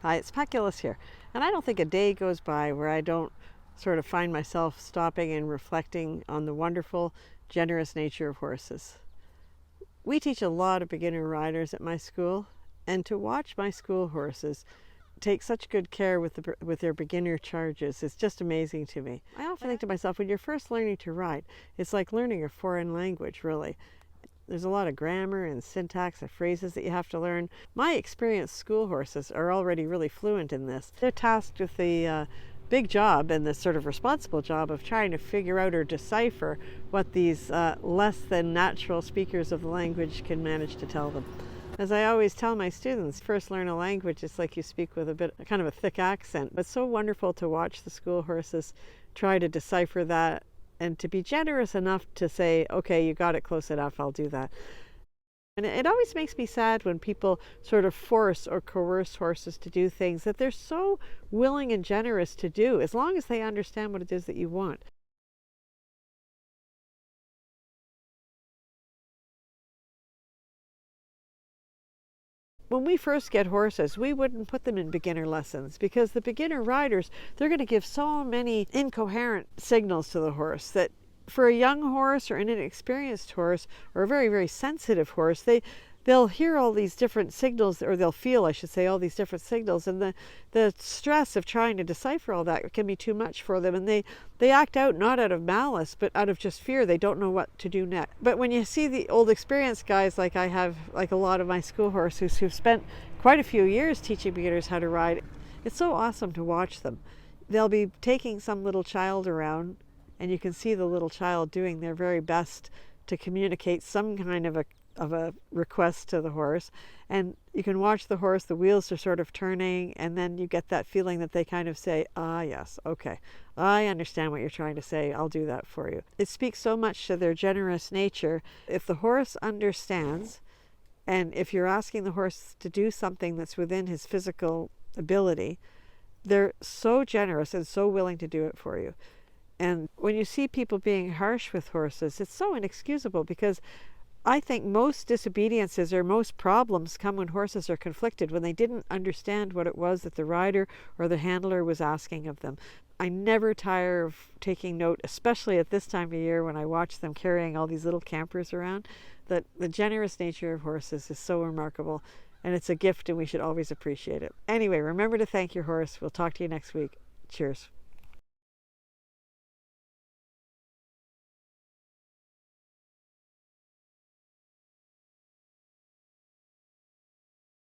Hi, it's Pat Gillis here, and I don't think a day goes by where I don't sort of find myself stopping and reflecting on the wonderful, generous nature of horses. We teach a lot of beginner riders at my school, and to watch my school horses take such good care with their beginner charges is just amazing to me. I often think to myself, when you're first learning to ride, it's like learning a foreign language, really. There's a lot of grammar and syntax and phrases that you have to learn. My experienced school horses are already really fluent in this. They're tasked with the big job and the sort of responsible job of trying to figure out or decipher what these less than natural speakers of the language can manage to tell them. As I always tell my students, first learn a language, it's like you speak with kind of a thick accent. It's so wonderful to watch the school horses try to decipher that and to be generous enough to say, okay, you got it close enough, I'll do that. And it always makes me sad when people sort of force or coerce horses to do things that they're so willing and generous to do, as long as they understand what it is that you want. When we first get horses, we wouldn't put them in beginner lessons because the beginner riders, they're going to give so many incoherent signals to the horse that for a young horse or an inexperienced horse or a very, very sensitive horse, they'll hear all these different signals, or they'll feel, I should say, all these different signals, and the stress of trying to decipher all that can be too much for them, and they act out not out of malice but out of just fear. They don't know what to do next. But when you see the old experienced guys, like I have, like a lot of my school horses who've spent quite a few years teaching beginners how to ride, it's so awesome to watch them. They'll be taking some little child around, and you can see the little child doing their very best to communicate some kind of a request to the horse, and you can watch the horse, the wheels are sort of turning, and then you get that feeling that they kind of say, ah yes, okay, I understand what you're trying to say, I'll do that for you. It speaks so much to their generous nature. If the horse understands, and if you're asking the horse to do something that's within his physical ability, they're so generous and so willing to do it for you. And when you see people being harsh with horses, it's so inexcusable, because I think most disobediences or most problems come when horses are conflicted, when they didn't understand what it was that the rider or the handler was asking of them. I never tire of taking note, especially at this time of year when I watch them carrying all these little campers around, that the generous nature of horses is so remarkable, and it's a gift and we should always appreciate it. Anyway, remember to thank your horse. We'll talk to you next week. Cheers.